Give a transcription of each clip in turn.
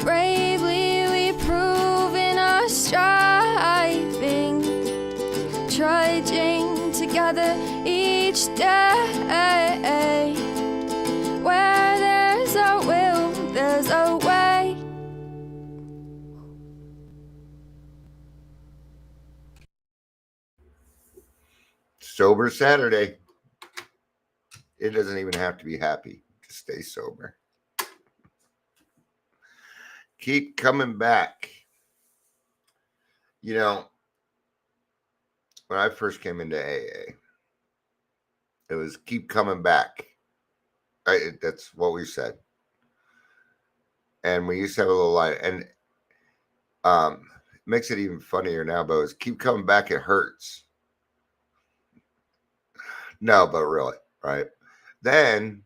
Bravely we prove in our striving, trudging together each day. Where there's a will, there's a way. Sober Saturday. It doesn't even have to be happy to stay sober. Keep coming back. You know, when I first came into AA, it was keep coming back. That's what we said. And we used to have a little line, and it makes it even funnier now, but it's keep coming back, it hurts. No, but really, right? Then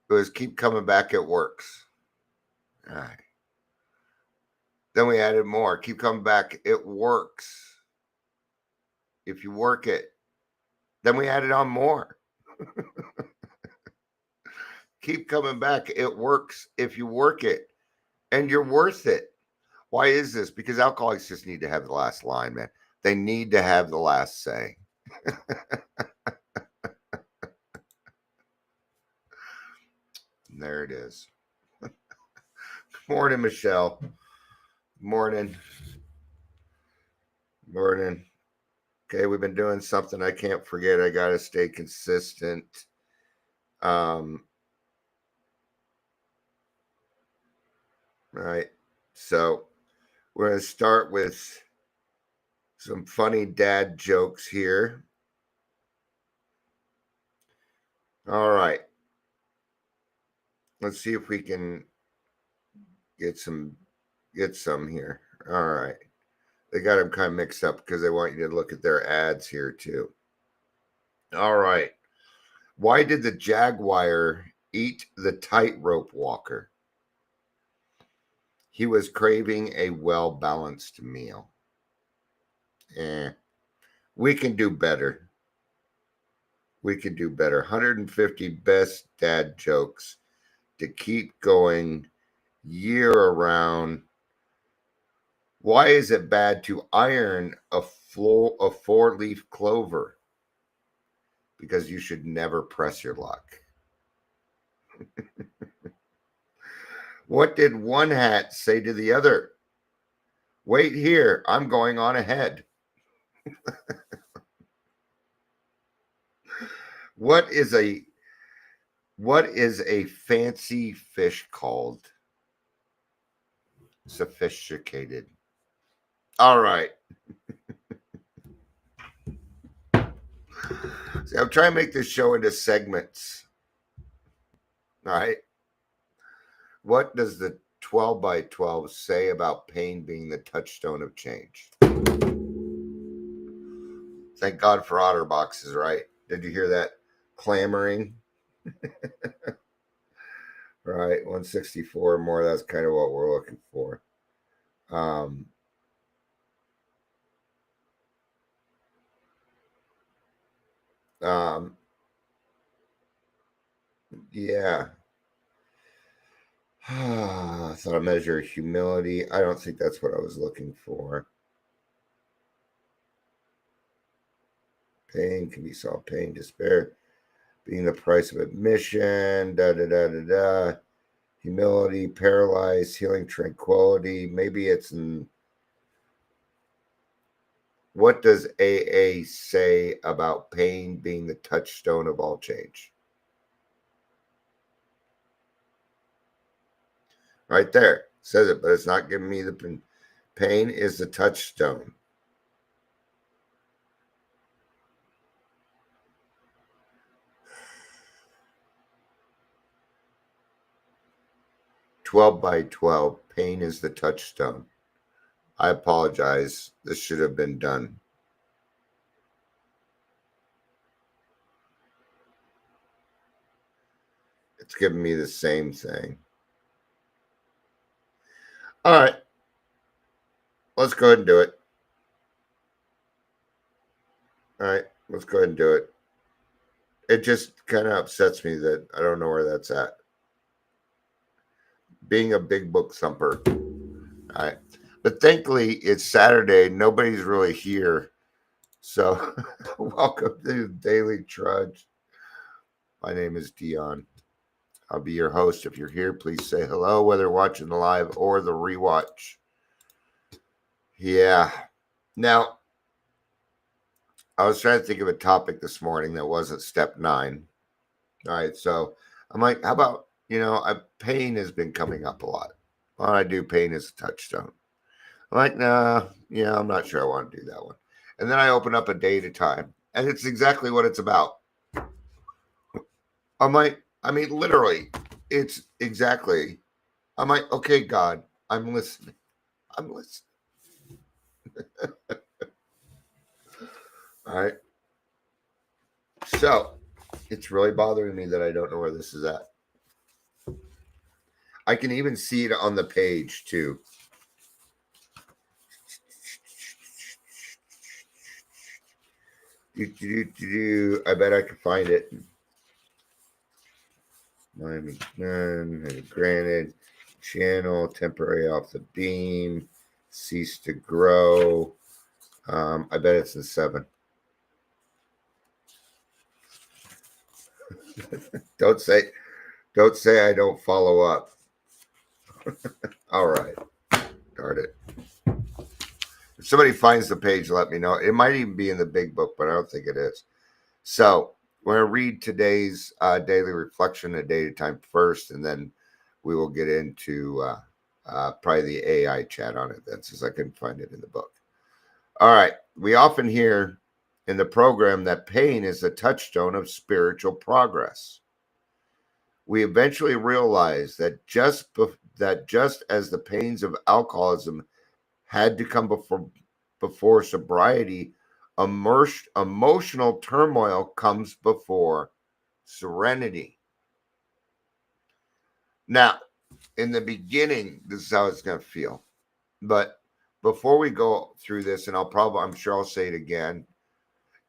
it was keep coming back, it works. All right. Then we added more. Keep coming back, it works. If you work it. Then we added on more. Keep coming back, it works if you work it. And you're worth it. Why is this? Because alcoholics just need to have the last line, man. They need to have the last say. There it is. Morning, Michelle. Morning. Morning. Okay, we've been doing something I can't forget. I got to stay consistent. Right. So we're going to start with some funny dad jokes here. All right. Let's see if we can get some here. All right. They got them kind of mixed up because they want you to look at their ads here too. All right. Why did the jaguar eat the tightrope walker? He was craving a well-balanced meal. We can do better. We can do better. 150 best dad jokes to keep going year around. Why is it bad to iron a four-leaf clover? Because you should never press your luck. What did one hat say to the other? Wait here, I'm going on ahead. What is a fancy fish called? Sophisticated. All right. See, I'm trying to make this show into segments. All right. What does the 12 by 12 say about pain being the touchstone of change? Thank God for otter boxes, right? Did you hear that clamoring? Right, 164 or more. That's kind of what we're looking for. Yeah. I thought I measure humility. I don't think that's what I was looking for. Pain can be solved. Pain, despair, being the price of admission. Da da da da da. Humility, paralyzed, healing, tranquility. Maybe it's in. What does AA say about pain being the touchstone of all change? Right there. Says it, but it's not giving me the pain is the touchstone. "12 by 12, pain is the touchstone." I apologize. This should have been done. It's giving me the same thing. All right. Let's go ahead and do it. All right. Let's go ahead and do it. It just kind of upsets me that I don't know where that's at. being a big book thumper. All right. But thankfully, it's Saturday. Nobody's really here. So, welcome to Daily Trudge. My name is Dion. I'll be your host. If you're here, please say hello, whether watching the live or the rewatch. Yeah. Now, I was trying to think of a topic this morning that wasn't step 9. All right. So, I'm like, how about, pain has been coming up a lot. Why don't I do pain as a touchstone? I'm like, nah, I'm not sure I want to do that one. And then I open up a day at a time, and it's exactly what it's about. I'm like, literally, it's exactly. I'm like, okay, God, I'm listening. I'm listening. All right. So it's really bothering me that I don't know where this is at. I can even see it on the page too. I bet I can find it. Miami granted, channel temporary off the beam, cease to grow. I bet it's the 7. Don't say I don't follow up. All right. Darn it. If somebody finds the page, let me know. It might even be in the big book, but I don't think it is. So we're going to read today's daily reflection a day at a time first, and then we will get into probably the AI chat on it then, since I couldn't find it in the book. All right. We often hear in the program that pain is a touchstone of spiritual progress. We eventually realize that just as the pains of alcoholism had to come before sobriety, emotional turmoil comes before serenity. Now, in the beginning, this is how it's going to feel. But before we go through this, and I'm sure I'll say it again,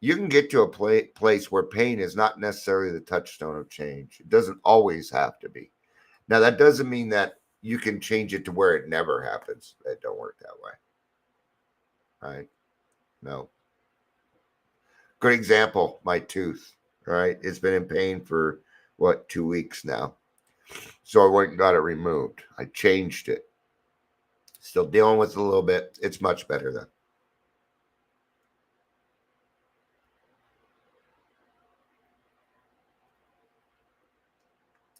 you can get to a place where pain is not necessarily the touchstone of change. It doesn't always have to be. Now, that doesn't mean that you can change it to where it never happens. It don't work that way. All right? No. Good example, my tooth. All right? It's been in pain for, 2 weeks now. So I went and got it removed. I changed it. Still dealing with it a little bit. It's much better though.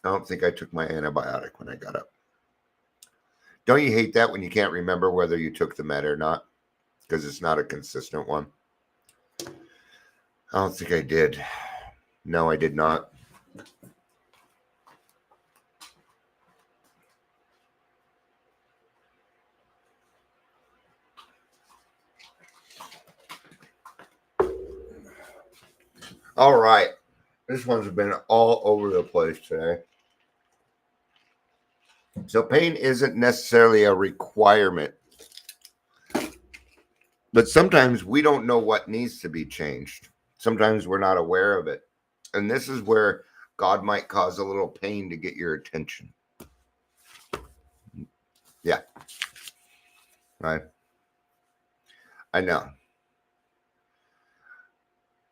I don't think I took my antibiotic when I got up. Don't you hate that when you can't remember whether you took the med or not? Because it's not a consistent one. I don't think I did. No, I did not. All right. This one's been all over the place today. So pain isn't necessarily a requirement, but sometimes we don't know what needs to be changed. Sometimes we're not aware of it. And this is where God might cause a little pain to get your attention. Yeah. Right. I know.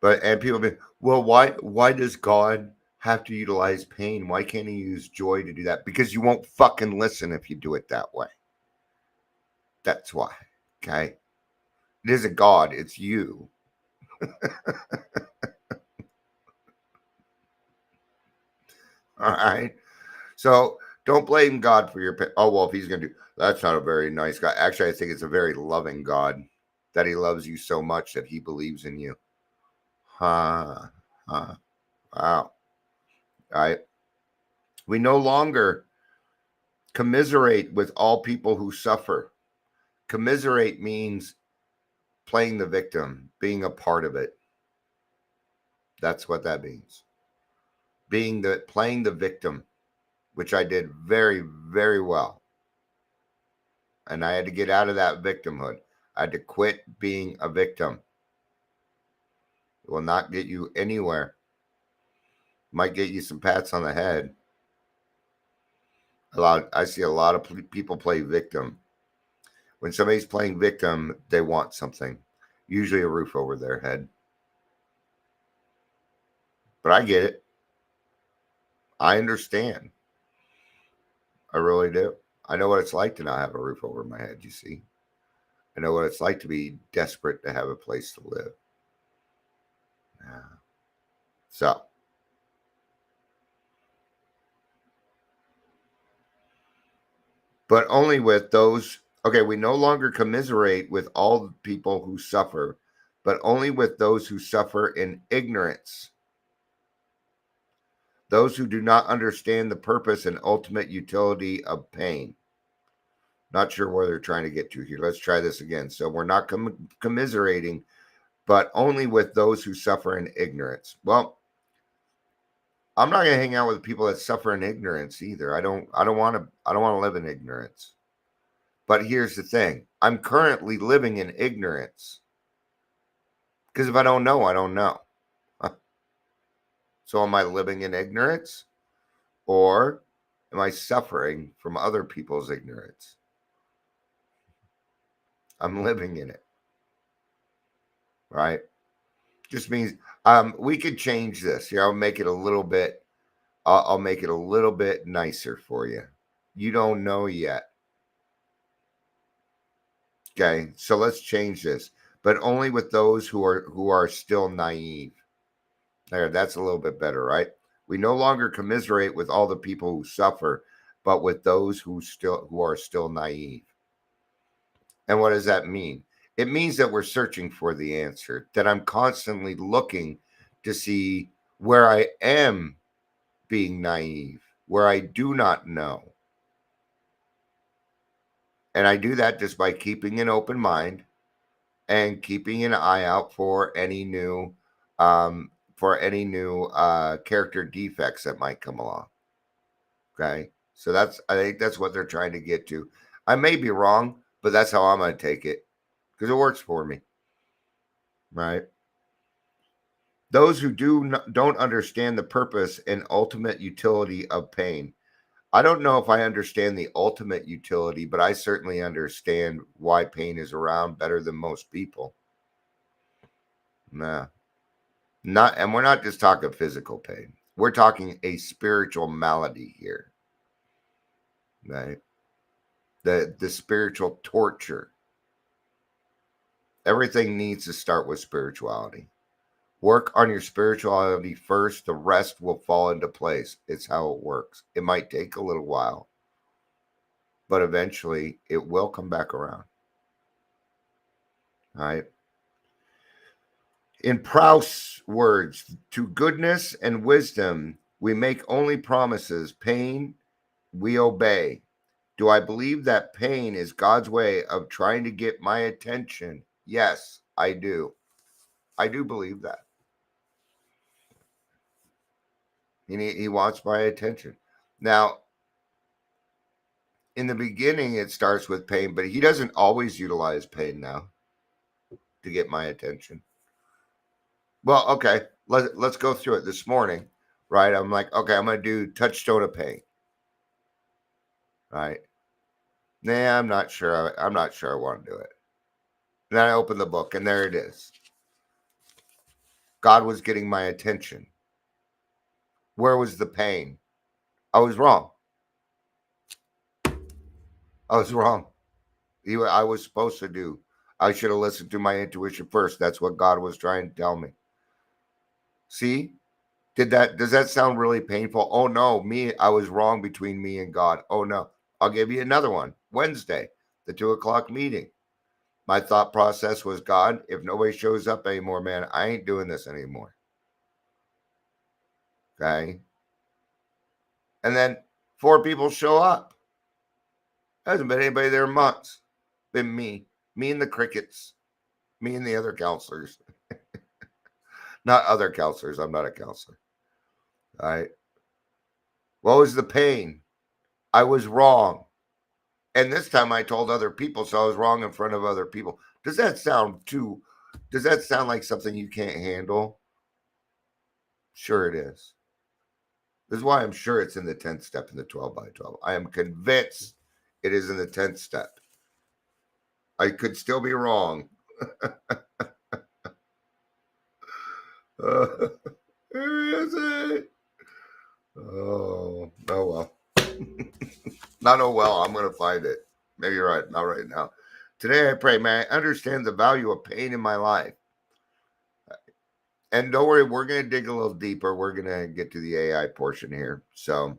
And people be, well, why does God have to utilize pain? Why can't he use joy to do that? Because you won't fucking listen if you do it that way. That's why. Okay. It isn't God, it's you. All right. So don't blame God for your pain. Oh, well, if he's going to do that's not a very nice God. Actually, I think it's a very loving God that he loves you so much that he believes in you. Wow. All right. We no longer commiserate with all people who suffer. Commiserate means playing the victim, being a part of it. That's what that means. Playing the victim, which I did very, very well. And I had to get out of that victimhood. I had to quit being a victim. It will not get you anywhere. Might get you some pats on the head. I see a lot of people play victim. When somebody's playing victim, they want something, usually a roof over their head. But I get it. I understand. I really do. I know what it's like to not have a roof over my head, you see. I know what it's like to be desperate to have a place to live. Yeah. So, but only with those, okay, we no longer commiserate with all people who suffer, but only with those who suffer in ignorance. Those who do not understand the purpose and ultimate utility of pain. Not sure where they're trying to get to here. Let's try this again. So we're not commiserating, but only with those who suffer in ignorance. Well, I'm not going to hang out with people that suffer in ignorance either. I don't want to live in ignorance. But here's the thing. I'm currently living in ignorance. Because if I don't know, I don't know. So am I living in ignorance? Or am I suffering from other people's ignorance? I'm living in it. Right? Just means we could change this. I'll make it a little bit. I'll make it a little bit nicer for you. You don't know yet. Okay, so let's change this, but only with those who are still naive. There, that's a little bit better, right? We no longer commiserate with all the people who suffer, but with those who are still naive. And what does that mean? It means that we're searching for the answer, that I'm constantly looking to see where I am being naive, where I do not know. And I do that just by keeping an open mind and keeping an eye out for any new character defects that might come along. Okay. So I think that's what they're trying to get to. I may be wrong, but that's how I'm going to take it because it works for me. Right. Those who don't understand the purpose and ultimate utility of pain. I don't know if I understand the ultimate utility, but I certainly understand why pain is around better than most people. Nah. And we're not just talking physical pain. We're talking a spiritual malady here. Right? The spiritual torture. Everything needs to start with spirituality. Work on your spirituality first, the rest will fall into place. It's how it works. It might take a little while, but eventually it will come back around. All right. In Proust's words, to goodness and wisdom, we make only promises. Pain, we obey. Do I believe that pain is God's way of trying to get my attention? Yes, I do. I do believe that. He wants my attention. Now, in the beginning, it starts with pain, but he doesn't always utilize pain now to get my attention. Well, okay, let's go through it this morning, right? I'm like, okay, I'm going to do Touchstone of Pain, right? Nah, I'm not sure. I'm not sure I want to do it. And then I open the book, and there it is. God was getting my attention. Where was the pain? I was wrong. I was wrong. I was supposed to do. I should have listened to my intuition first. That's what God was trying to tell me. See? Does that sound really painful? Oh no, I was wrong between me and God. Oh no. I'll give you another one. Wednesday, the 2:00 meeting. My thought process was, God, if nobody shows up anymore, man, I ain't doing this anymore. Okay. And then 4 people show up. Hasn't been anybody there in months. Been me and the crickets, me and the other counselors. Not other counselors. I'm not a counselor. All right. What was the pain? I was wrong. And this time I told other people, so I was wrong in front of other people. Does that sound like something you can't handle? Sure it is. This is why I'm sure it's in the 10th step in the 12 by 12. I am convinced it is in the 10th step. I could still be wrong. Where is it? Oh well. Not oh well. I'm going to find it. Maybe you're right. Not right now. Today I pray, may I understand the value of pain in my life. And don't worry, we're going to dig a little deeper. We're going to get to the AI portion here. So,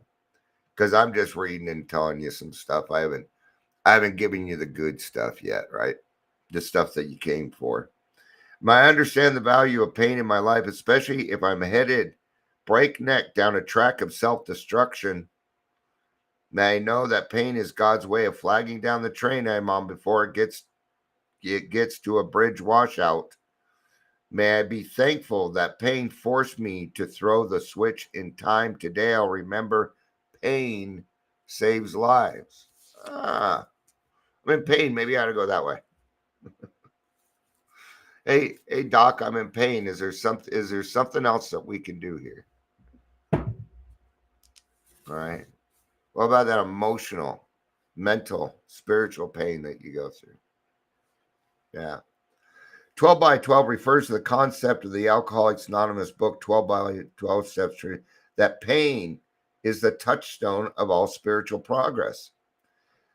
because I'm just reading and telling you some stuff. I haven't given you the good stuff yet, right? The stuff that you came for. May I understand the value of pain in my life, especially if I'm headed breakneck down a track of self-destruction. May I know that pain is God's way of flagging down the train I'm on before it gets to a bridge washout. May I be thankful that pain forced me to throw the switch in time. Today I'll remember pain saves lives. I'm in pain. Maybe I ought to go that way. Hey, Doc, I'm in pain. Is there something else that we can do here? All right. What about that emotional, mental, spiritual pain that you go through? Yeah. 12 by 12 refers to the concept of the Alcoholics Anonymous book, 12 by 12 Steps, that pain is the touchstone of all spiritual progress.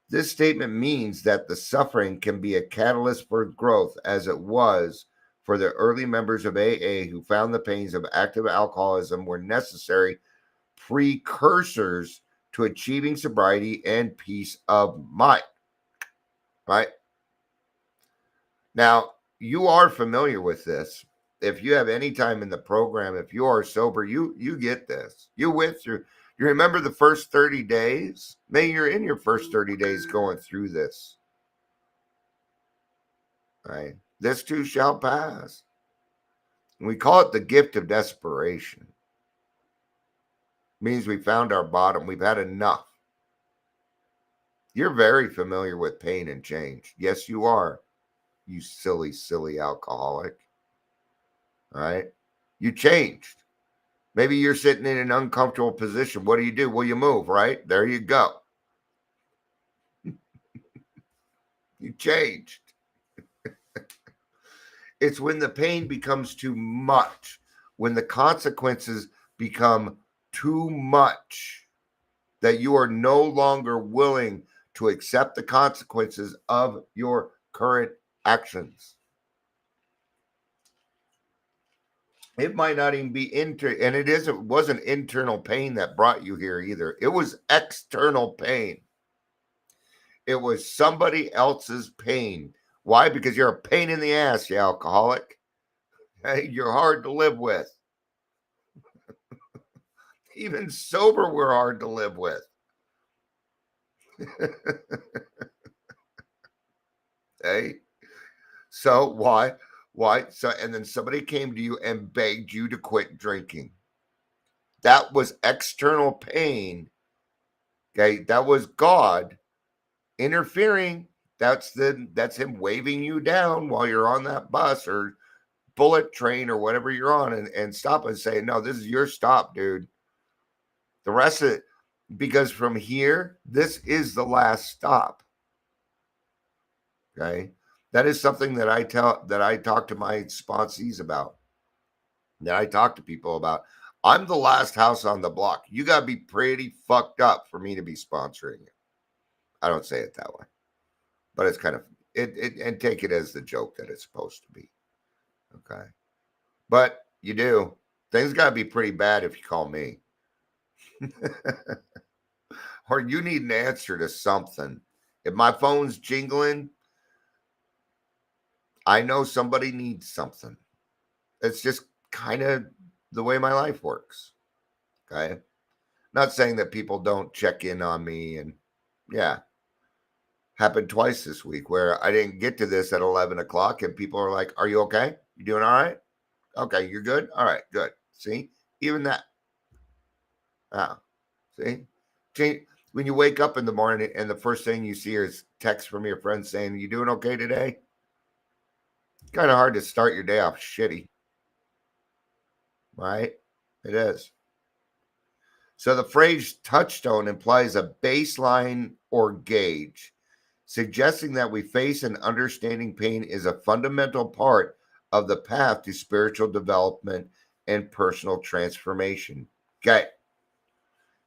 This statement means that the suffering can be a catalyst for growth, as it was for the early members of AA who found the pains of active alcoholism were necessary precursors to achieving sobriety and peace of mind. Right? Now, you are familiar with this. If you have any time in the program, if you are sober, you get this. You went through. You remember the first 30 days? Maybe you're in your first 30 days going through this. Right? This too shall pass. And we call it the gift of desperation. It means we found our bottom. We've had enough. You're very familiar with pain and change. Yes, you are. You silly, silly alcoholic. All right? You changed. Maybe you're sitting in an uncomfortable position. What do? Well, you move, right? There you go. You changed. It's when the pain becomes too much, when the consequences become too much, that you are no longer willing to accept the consequences of your current actions. It might not even be and it wasn't internal pain that brought you here either. It was external pain. It was somebody else's pain. Why? Because you're a pain in the ass, you alcoholic. Hey, you're hard to live with. Even sober, we're hard to live with. Hey, so why? So, and then somebody came to you and begged you to quit drinking. That was external pain. Okay, that was God interfering. That's him waving you down while you're on that bus or bullet train or whatever you're on, and stop and say, no, this is your stop, dude. The rest of it, because from here, this is the last stop. Okay. That is something that I talk to my sponsees about, that I talk to people about. I'm the last house on the block. You got to be pretty fucked up for me to be sponsoring you. I don't say it that way, but it's kind of it and take it as the joke that it's supposed to be. Okay. But you do. Things got to be pretty bad if you call me. Or you need an answer to something. If my phone's jingling, I know somebody needs something. It's just kind of the way my life works. Okay. Not saying that people don't check in on me. And yeah, happened twice this week where I didn't get to this at 11 o'clock and people are like, are you okay? You doing all right? Okay. You're good. All right. Good. See, even that. See, when you wake up in the morning and the first thing you see is text from your friends saying, you doing okay today? Kind of hard to start your day off shitty. Right? It is. So the phrase touchstone implies a baseline or gauge, suggesting that we face and understanding pain is a fundamental part of the path to spiritual development and personal transformation. Okay.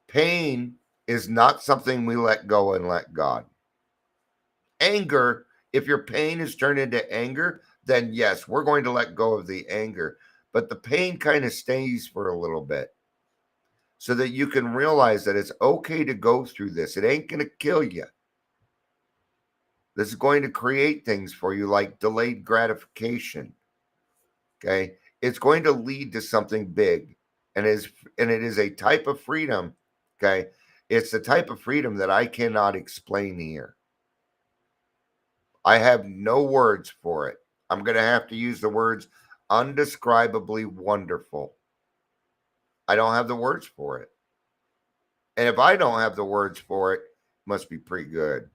Pain is not something we let go and let God. Anger, if your pain is turned into anger, then yes, we're going to let go of the anger. But the pain kind of stays for a little bit so that you can realize that it's okay to go through this. It ain't going to kill you. This is going to create things for you like delayed gratification. Okay. It's going to lead to something big. And it is a type of freedom. Okay. It's the type of freedom that I cannot explain here. I have no words for it. I'm going to have to use the words undescribably wonderful. I don't have the words for it. And if I don't have the words for it, it must be pretty good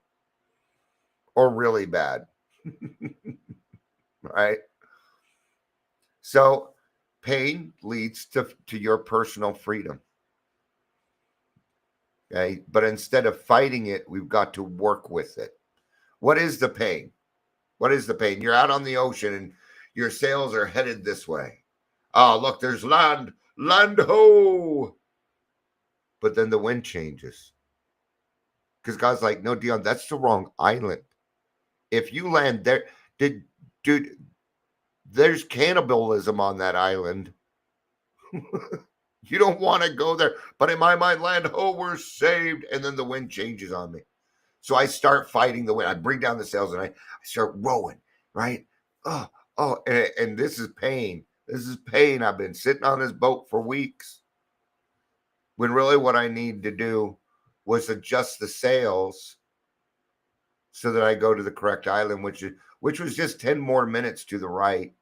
or really bad. Right? So pain leads to your personal freedom. Okay. But instead of fighting it, we've got to work with it. What is the pain? What is the pain? You're out on the ocean and your sails are headed this way. Oh, look, there's land. Land ho! But then the wind changes. Because God's like, no, Dion, that's the wrong island. If you land there, dude, there's cannibalism on that island. You don't want to go there. But in my mind, land ho, we're saved. And then the wind changes on me. So I start fighting the wind. I bring down the sails and I start rowing, right? Oh, and this is pain. This is pain. I've been sitting on this boat for weeks. When really what I need to do was adjust the sails so that I go to the correct island, which was just 10 more minutes to the right.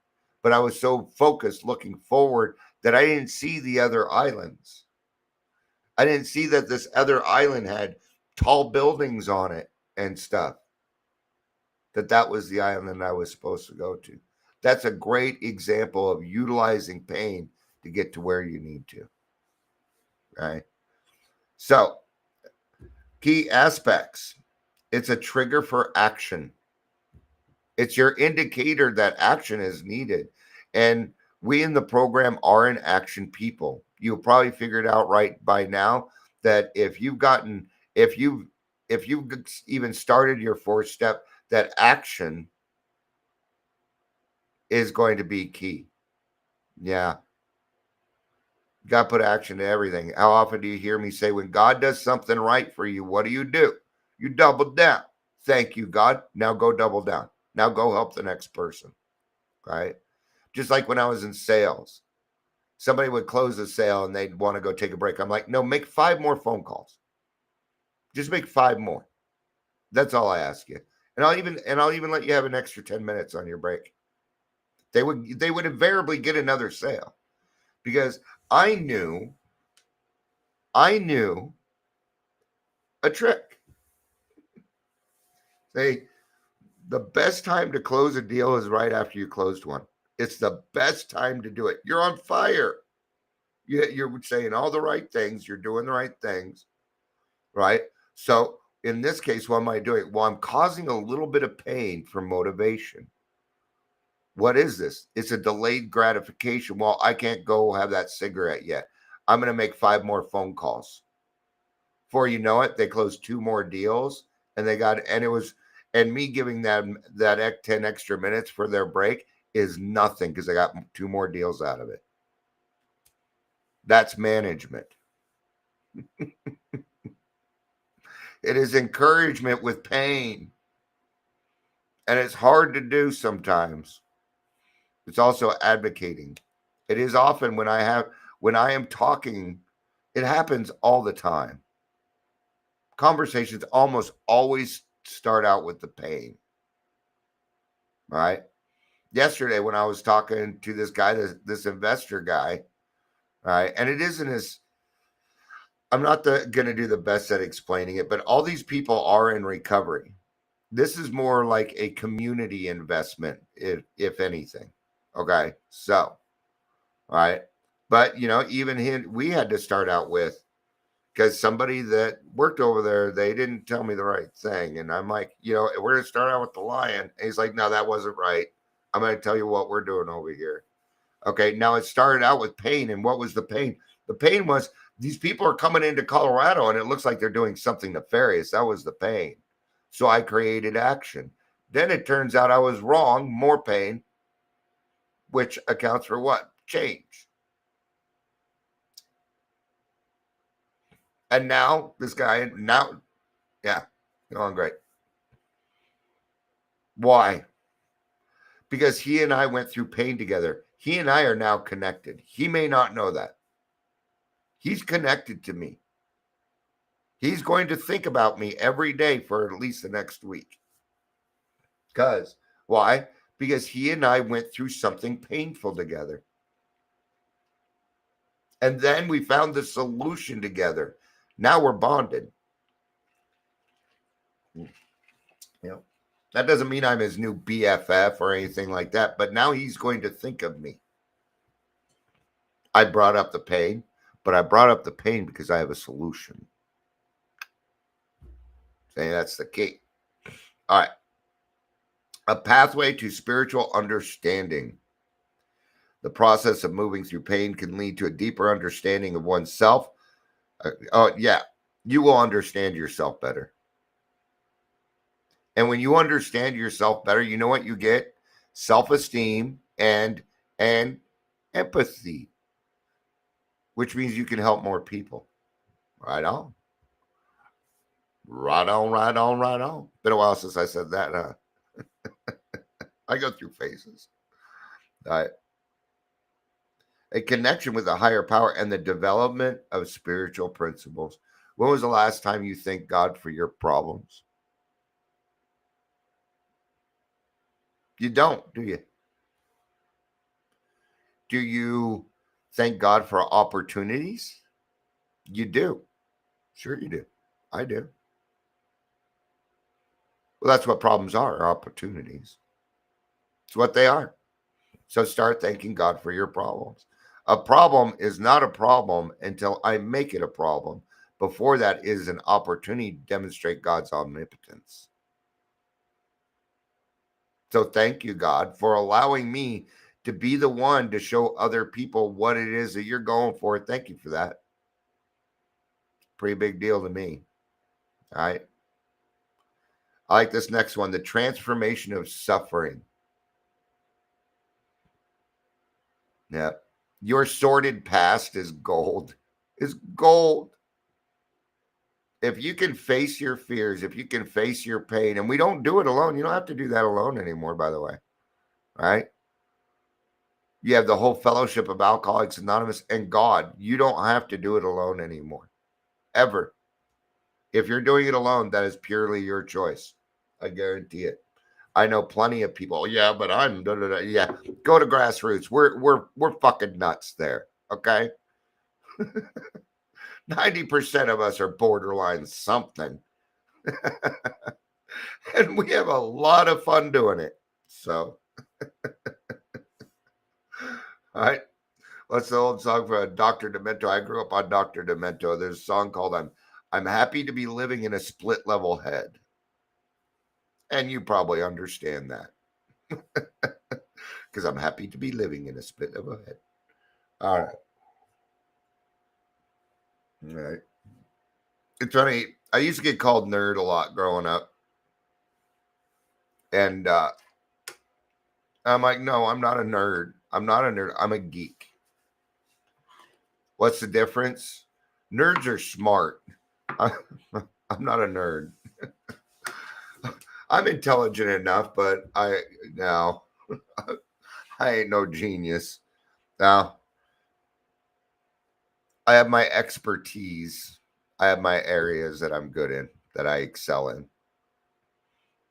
But I was so focused looking forward that I didn't see the other islands. I didn't see that this other island had tall buildings on it and stuff. That was the island I was supposed to go to. That's a great example of utilizing pain to get to where you need to. Right? So, key aspects. It's a trigger for action. It's your indicator that action is needed. And we in the program are an action people. You'll probably figure it out right by now that if you've even started your fourth step, that action is going to be key. Yeah. You got to put action to everything. How often do you hear me say, when God does something right for you, what do? You double down. Thank you, God. Now go double down. Now go help the next person. Right? Just like when I was in sales, somebody would close a sale and they'd want to go take a break. I'm like, no, make 5 more phone calls. Just make 5 more. That's all I ask you. And I'll even let you have an extra 10 minutes on your break. They would invariably get another sale because I knew a trick. Say the best time to close a deal is right after you closed one. It's the best time to do it. You're on fire. You're saying all the right things. You're doing the right things, right? So in this case, what am I doing? Well, I'm causing a little bit of pain for motivation. What is this? It's a delayed gratification. Well, I can't go have that cigarette yet. I'm going to make 5 more phone calls. Before you know it, they closed 2 more deals and me giving them that 10 extra minutes for their break is nothing because I got 2 more deals out of it. That's management. It is encouragement with pain. And it's hard to do sometimes. It's also advocating. It is often when I am talking, it happens all the time. Conversations almost always start out with the pain. Right? Yesterday when I was talking to this guy, this investor guy, right? And it isn't as I'm not going to do the best at explaining it, but all these people are in recovery. This is more like a community investment, if anything. Okay. So, all right. But, even him, we had to start out with, because somebody that worked over there, they didn't tell me the right thing. And I'm like, we're going to start out with the lion. And he's like, no, that wasn't right. I'm going to tell you what we're doing over here. Okay. Now it started out with pain. And what was the pain? The pain was these people are coming into Colorado and it looks like they're doing something nefarious. That was the pain. So I created action. Then it turns out I was wrong, more pain, which accounts for what? Change. And now this guy, yeah, going great. Why? Because he and I went through pain together. He and I are now connected. He may not know that. He's connected to me. He's going to think about me every day for at least the next week. Because, why? Because he and I went through something painful together. And then we found the solution together. Now we're bonded. That doesn't mean I'm his new BFF or anything like that, but now he's going to think of me. I brought up the pain, but I brought up the pain because I have a solution. Saying that's the key. All right. A pathway to spiritual understanding. The process of moving through pain can lead to a deeper understanding of oneself. You will understand yourself better. And when you understand yourself better, you know what you get? Self-esteem and empathy, which means you can help more people. Right on. Right on, right on, right on. Been a while since I said that, huh? I go through phases. All right. A connection with a higher power and the development of spiritual principles. When was the last time you thanked God for your problems? You don't, do you? Do you thank God for opportunities? You do. Sure, you do. I do. Well, that's what problems are opportunities. It's what they are. So start thanking God for your problems. A problem is not a problem until I make it a problem. Before that is an opportunity to demonstrate God's omnipotence. So thank you, God, for allowing me to be the one to show other people what it is that you're going for. Thank you for that. Pretty big deal to me. All right. I like this next one, the transformation of suffering. Yeah. Your sordid past is gold. Is gold. If you can face your fears, if you can face your pain, and we don't do it alone. You don't have to do that alone anymore, by the way. Right? You have the whole fellowship of Alcoholics Anonymous and God. You don't have to do it alone anymore. Ever. If you're doing it alone, that is purely your choice. I guarantee it. I know plenty of people. Yeah, but I'm yeah. Go to grassroots. We're fucking nuts there. Okay. 90% of us are borderline something. And we have a lot of fun doing it. So all right. What's the old song for Dr. Demento? I grew up on Dr. Demento. There's a song called I'm happy to be living in a split level head. And you probably understand that. Because I'm happy to be living in a split level head. All right. All right. It's funny. I used to get called nerd a lot growing up. And I'm like, no, I'm not a nerd. I'm not a nerd. I'm a geek. What's the difference? Nerds are smart. I'm not a nerd. I'm intelligent enough, but I ain't no genius. Now, I have my expertise. I have my areas that I'm good in, that I excel in.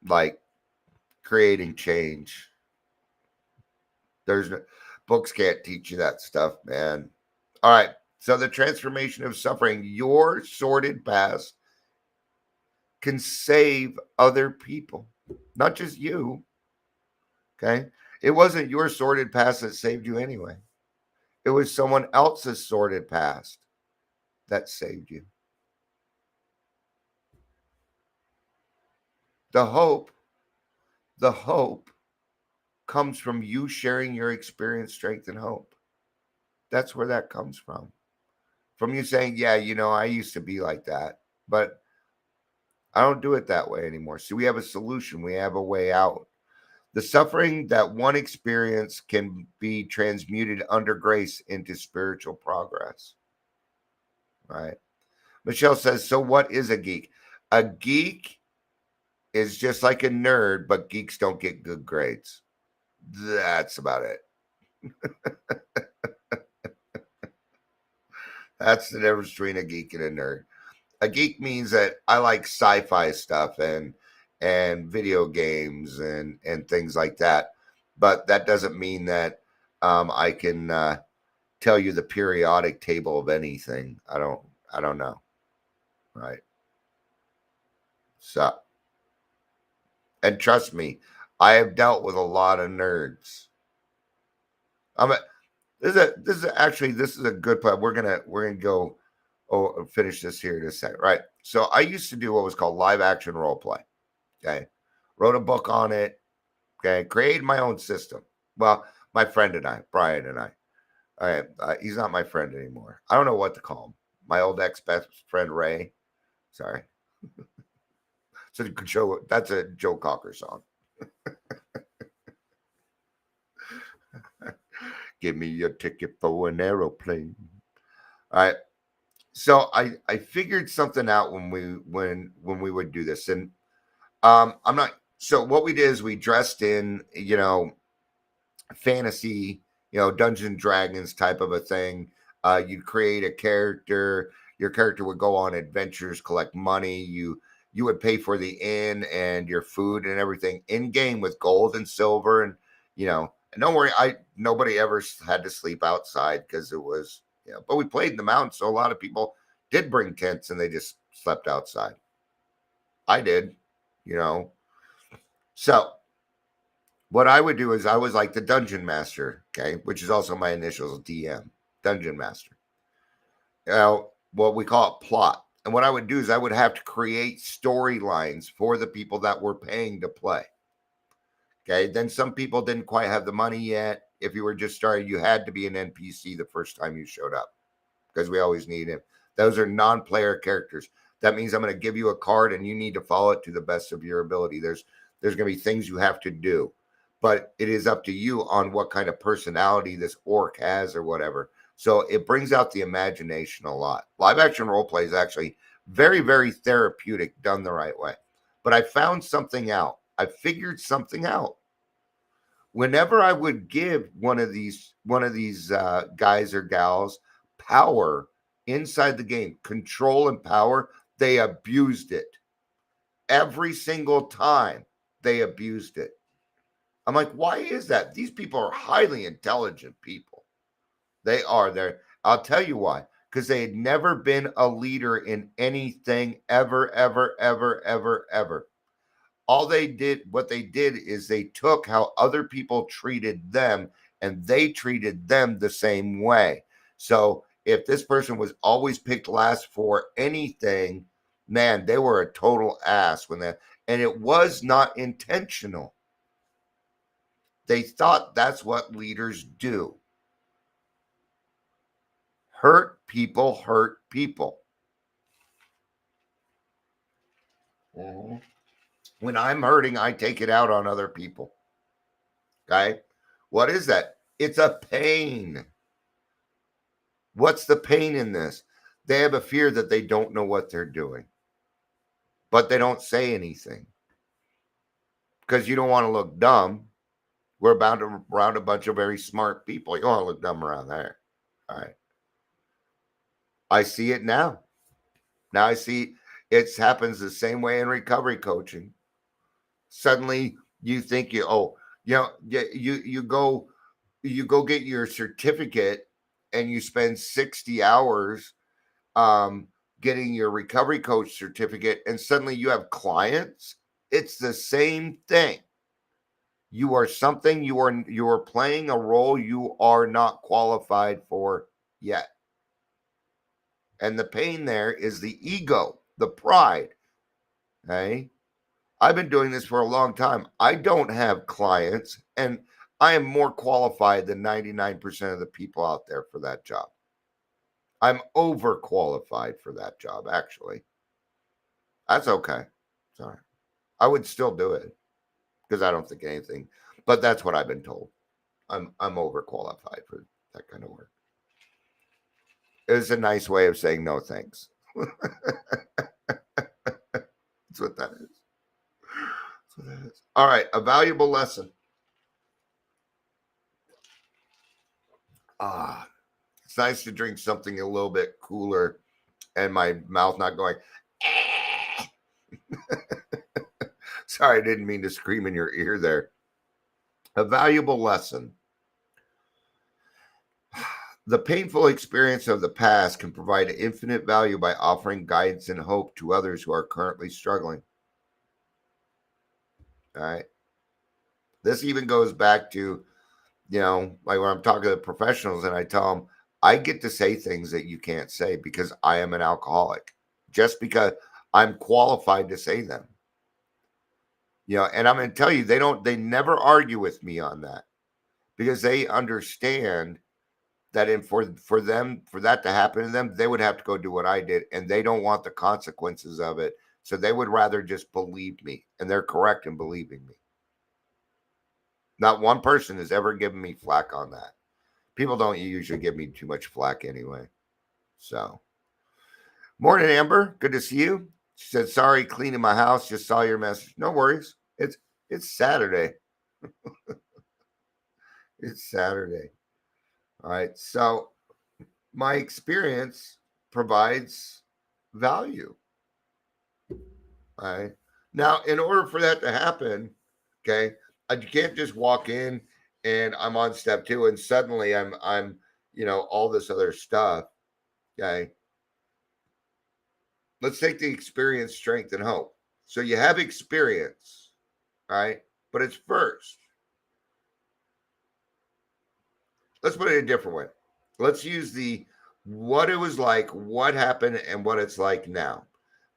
Like creating change. Books can't teach you that stuff, man. All right. So the transformation of suffering, your sordid past can save other people, not just you. Okay. It wasn't your sordid past that saved you anyway. It was someone else's sordid past that saved you. The hope, the hope comes from you sharing your experience, strength, and hope. That's where that comes from. From you saying, yeah, I used to be like that, but I don't do it that way anymore. See, we have a solution, we have a way out. The suffering that one experience can be transmuted under grace into spiritual progress. Right. Michelle says, so what is a geek? A geek is just like a nerd, but geeks don't get good grades. That's about it. That's the difference between a geek and a nerd. A geek means that I like sci-fi stuff and video games and things like that. But that doesn't mean that I can tell you the periodic table of anything. I don't know. Right. So, and trust me, I have dealt with a lot of nerds. I'm a, this is a good plan. We're gonna go finish this here in a second. Right. So I used to do what was called live action role play. Okay. Wrote a book on it. Okay. Created my own system. Well, my friend and I, Brian and I. All right. He's not my friend anymore. I don't know what to call him. My old ex best friend Ray. Sorry. So that's a Joe Cocker song. Give me your ticket for an aeroplane. All right. So I figured something out when we would do this, and I'm not. So what we did is we dressed in fantasy, Dungeons and Dragons type of a thing. You'd create a character. Your character would go on adventures, collect money. You would pay for the inn and your food and everything in game with gold and silver, and And don't worry, I nobody ever had to sleep outside because it was But we played in the mountains, so a lot of people did bring tents and they just slept outside. I did, you know. So what I would do is I was like the dungeon master, okay, which is also my initials, DM, dungeon master. What we call it plot. And what I would do is I would have to create storylines for the people that were paying to play. Okay. Then some people didn't quite have the money yet. If you were just starting, you had to be an NPC the first time you showed up because we always need him. Those are non-player characters. That means I'm going to give you a card and you need to follow it to the best of your ability. There's going to be things you have to do, but it is up to you on what kind of personality this orc has or whatever. So it brings out the imagination a lot. Live action role play is actually very, very therapeutic done the right way. But I found something out. I figured something out. Whenever I would give one of these guys or gals power inside the game, control and power, they abused it. Every single time they abused it. I'm like, why is that? These people are highly intelligent people. They are there. I'll tell you why. Because they had never been a leader in anything ever, ever, ever, ever, ever. What they did is they took how other people treated them and they treated them the same way. So if this person was always picked last for anything, man, they were a total ass and it was not intentional. They thought that's what leaders do. Hurt people hurt people. Mm-hmm. When I'm hurting, I take it out on other people. Okay. What is that? It's a pain. What's the pain in this? They have a fear that they don't know what they're doing, but they don't say anything because you don't want to look dumb. We're bound around a bunch of very smart people. You don't want to look dumb around there. All right. I see it now. Now I see it happens the same way in recovery coaching. Suddenly you think you go get your certificate and you spend 60 hours getting your recovery coach certificate and suddenly you have clients. It's the same thing. You are something, you are playing a role you are not qualified for yet. And the pain there is the ego, the pride. Okay. I've been doing this for a long time. I don't have clients, and I am more qualified than 99% of the people out there for that job. I'm overqualified for that job, actually. That's okay. Sorry. I would still do it because I don't think anything, but that's what I've been told. I'm overqualified for that kind of work. It's a nice way of saying no thanks. That's what that is. That's what that is. All right, a valuable lesson. Ah, it's nice to drink something a little bit cooler and my mouth not going. Sorry, I didn't mean to scream in your ear there. A valuable lesson. The painful experience of the past can provide infinite value by offering guidance and hope to others who are currently struggling. All right. This even goes back to, like when I'm talking to professionals and I tell them, I get to say things that you can't say because I am an alcoholic, just because I'm qualified to say them. And I'm going to tell you, they never argue with me on that because they understand that for that to happen to them, they would have to go do what I did, and they don't want the consequences of it. So they would rather just believe me, and they're correct in believing me. Not one person has ever given me flack on that. People don't usually give me too much flack anyway. So, morning, Amber. Good to see you. She said, "Sorry, cleaning my house. Just saw your message. No worries. It's Saturday. It's Saturday. All right. So my experience provides value. All right. Now, in order for that to happen, okay, you can't just walk in and I'm on step 2 and suddenly I'm all this other stuff. Okay. Let's take the experience, strength, and hope. So you have experience, right? But it's first. Let's put it a different way. Let's use the what it was like, what happened, and what it's like now.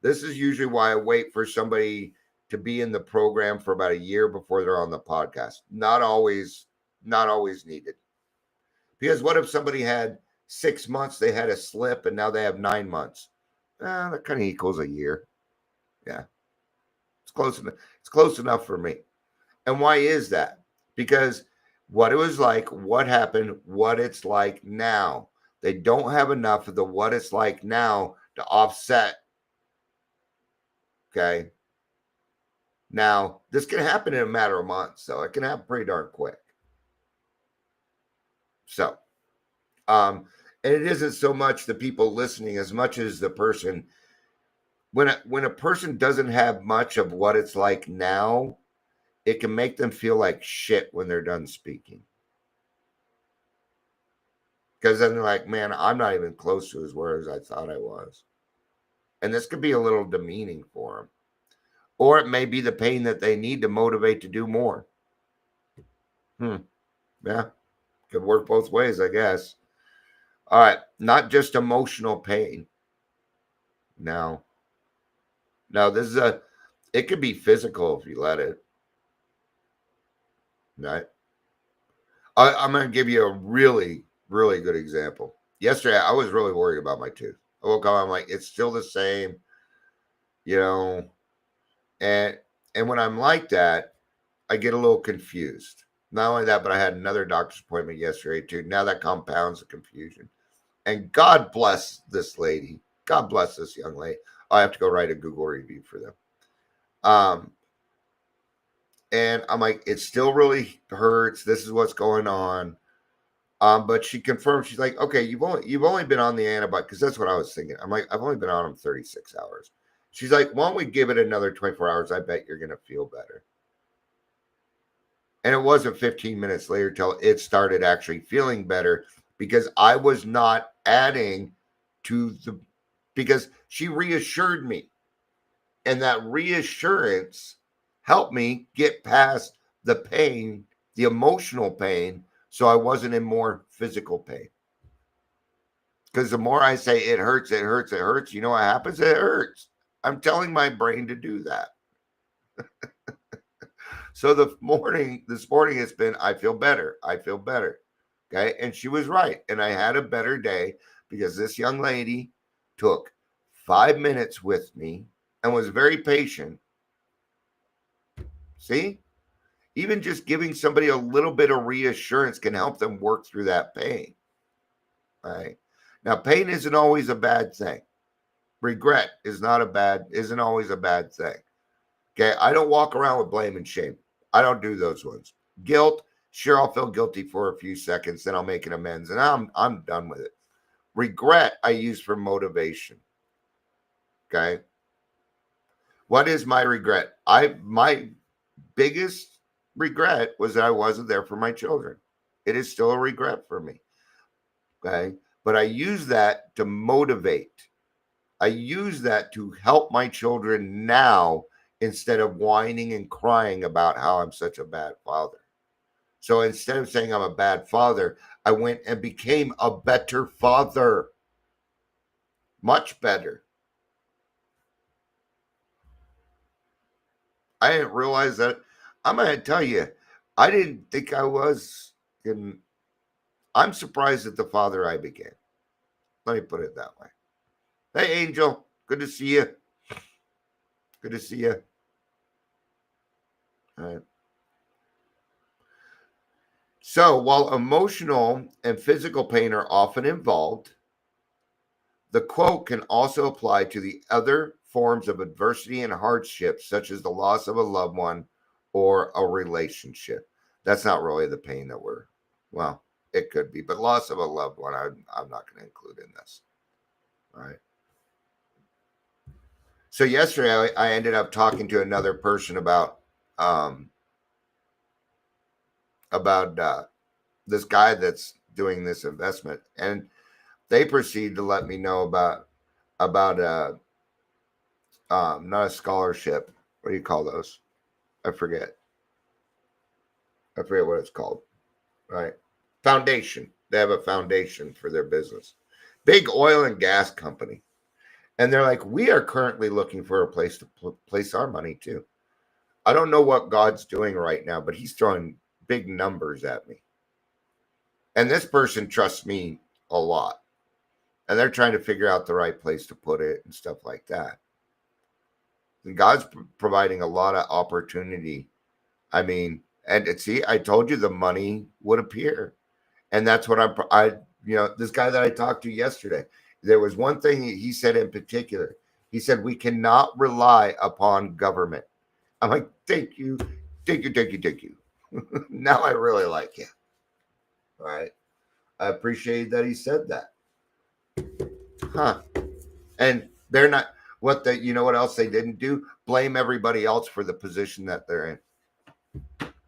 This is usually why I wait for somebody to be in the program for about a year before they're on the podcast. Not always needed. Because what if somebody had 6 months, they had a slip, and now they have 9 months? That kind of equals a year. Yeah, it's close enough. It's close enough for me. And why is that? Because what it was like, what happened, what it's like now. They don't have enough of the what it's like now to offset. Okay. Now, this can happen in a matter of months, so it can happen pretty darn quick. So, and it isn't so much the people listening as much as the person. When a person doesn't have much of what it's like now, it can make them feel like shit when they're done speaking. Because then they're like, man, I'm not even close to as where as I thought I was. And this could be a little demeaning for them. Or it may be the pain that they need to motivate to do more. Yeah, could work both ways, I guess. All right, not just emotional pain. Now, this is it could be physical if you let it. Right? I'm going to give you a really, really good example. Yesterday, I was really worried about my tooth. I woke up, I'm like, it's still the same, you know, and when I'm like that, I get a little confused. Not only that, but I had another doctor's appointment yesterday too. Now that compounds the confusion. And God bless this lady. God bless this young lady. I have to go write a Google review for them. And I'm like, it still really hurts. This is what's going on. But she confirmed, she's like, okay, you've only been on the antibiotic, because that's what I was thinking. I'm like, I've only been on them 36 hours. She's like, why don't we give it another 24 hours? I bet you're gonna feel better. And it wasn't 15 minutes later till it started actually feeling better, because I was not adding to because she reassured me. And that reassurance helped me get past the pain, the emotional pain, so I wasn't in more physical pain. Because the more I say it hurts, you know what happens? It hurts. I'm telling my brain to do that. So this morning it's been, I feel better. I feel better. Okay. And she was right. And I had a better day because this young lady took 5 minutes with me and was very patient. See, even just giving somebody a little bit of reassurance can help them work through that pain. Right. Now, pain isn't always a bad thing. Regret isn't always a bad thing. Okay. I don't walk around with blame and shame. I don't do those ones. Guilt, sure, I'll feel guilty for a few seconds, then I'll make an amends, and I'm done with it. Regret, I use for motivation. Okay. What is my regret? My biggest regret was that I wasn't there for my children. It is still a regret for me. Okay. But I use that to motivate. I use that to help my children now instead of whining and crying about how I'm such a bad father. So instead of saying I'm a bad father, I went and became a better father. Much better. I didn't realize that. I'm going to tell you, I didn't think I was. In, I'm surprised at the father I became. Let me put it that way. Hey, Angel. Good to see you. Good to see you. All right. So while emotional and physical pain are often involved, the quote can also apply to the other forms of adversity and hardship, such as the loss of a loved one or a relationship. That's not really the pain that well, it could be, but loss of a loved one, I'm not going to include in this. All right. So yesterday, I ended up talking to another person um, about this guy that's doing this investment, and they proceeded to let me know about not a scholarship. What do you call those? I forget. I forget what it's called. Right? Foundation. They have a foundation for their business. Big oil and gas company. And they're like, we are currently looking for a place to place our money too. I don't know what God's doing right now, but he's throwing big numbers at me. And this person trusts me a lot. And they're trying to figure out the right place to put it and stuff like that. And God's providing a lot of opportunity. I mean, and see, I told you the money would appear. And that's what this guy that I talked to yesterday, there was one thing he said in particular. He said, we cannot rely upon government. I'm like, thank you. Thank you. Thank you. Thank you. Now I really like you. All right. I appreciate that he said that. Huh. And they're not you know what else they didn't do? Blame everybody else for the position that they're in.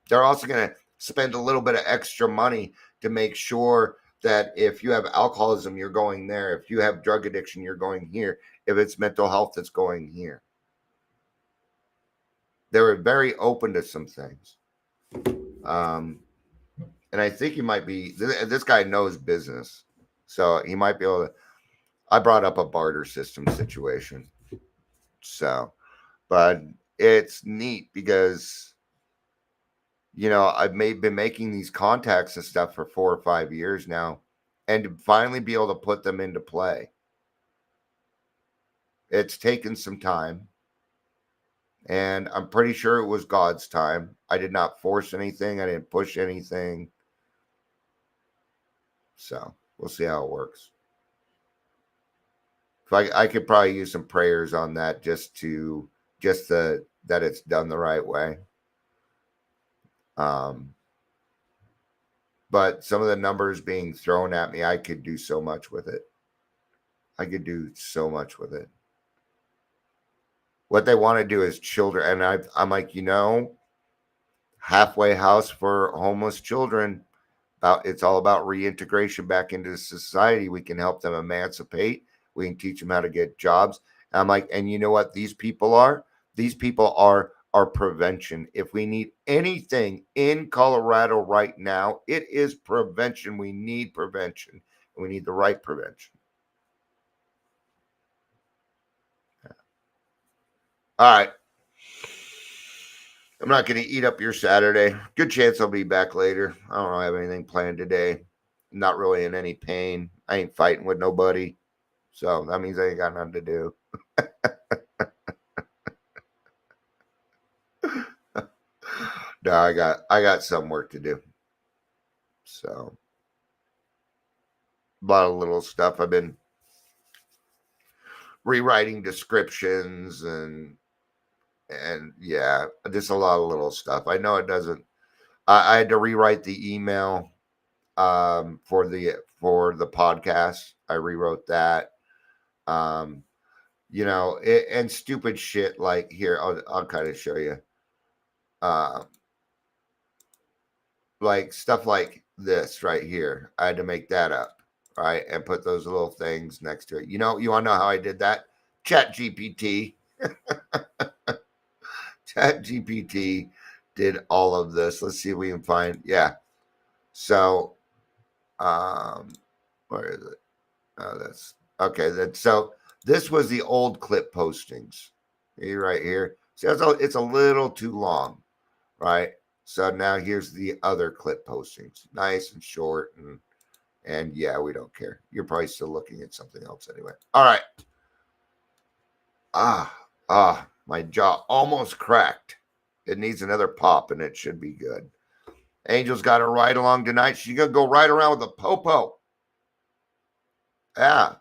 They're also going to spend a little bit of extra money to make sure that if you have alcoholism, you're going there. If you have drug addiction, you're going here. If it's mental health, it's going here. They were very open to some things. And I think he might be, this guy knows business. So he might be able to, I brought up a barter system situation. So, but it's neat because, I've been making these contacts and stuff for 4 or 5 years now, and to finally be able to put them into play. It's taken some time, and I'm pretty sure it was God's time. I did not force anything. I didn't push anything. So we'll see how it works. If I could probably use some prayers on that that it's done the right way. But some of the numbers being thrown at me, I could do so much with it. I could do so much with it. What they want to do is children, and I'm like, halfway house for homeless children. It's all about reintegration back into society. We can help them emancipate. We can teach them how to get jobs. And I'm like, and you know what these people are? These people are our prevention. If we need anything in Colorado right now, it is prevention. We need prevention. We need the right prevention. All right. I'm not going to eat up your Saturday. Good chance I'll be back later. I don't have anything planned today. I'm not really in any pain. I ain't fighting with nobody. So that means I ain't got nothing to do. No, I got some work to do. So a lot of little stuff. I've been rewriting descriptions and yeah, just a lot of little stuff. I know it doesn't. I had to rewrite the email for the podcast. I rewrote that. Um, and stupid shit like here. I'll kind of show you. Like stuff like this right here. I had to make that up, right, and put those little things next to it. You want to know how I did that? Chat GPT. Chat GPT did all of this. Let's see if we can find. Yeah. So, where is it? Oh, that's okay. So this was the old clip postings. Right here. See, it's a little too long, right? So now here's the other clip postings. Nice and short and yeah, we don't care. You're probably still looking at something else anyway. All right. My jaw almost cracked. It needs another pop and it should be good. Angel's got a ride along tonight. She's going to go ride around with a popo. Yeah.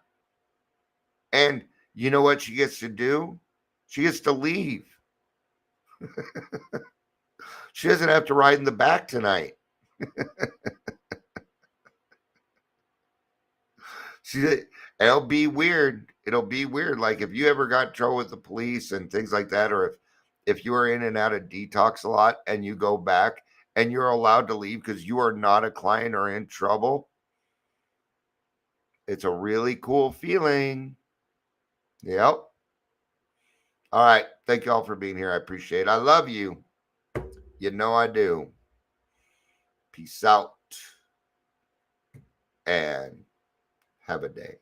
And you know what she gets to do? She gets to leave. She doesn't have to ride in the back tonight. It'll be weird. It'll be weird. Like if you ever got in trouble with the police and things like that, or if you are in and out of detox a lot and you go back and you're allowed to leave because you are not a client or in trouble, it's a really cool feeling. Yep. All right. Thank you all for being here. I appreciate it. I love you. You know I do. Peace out and have a day.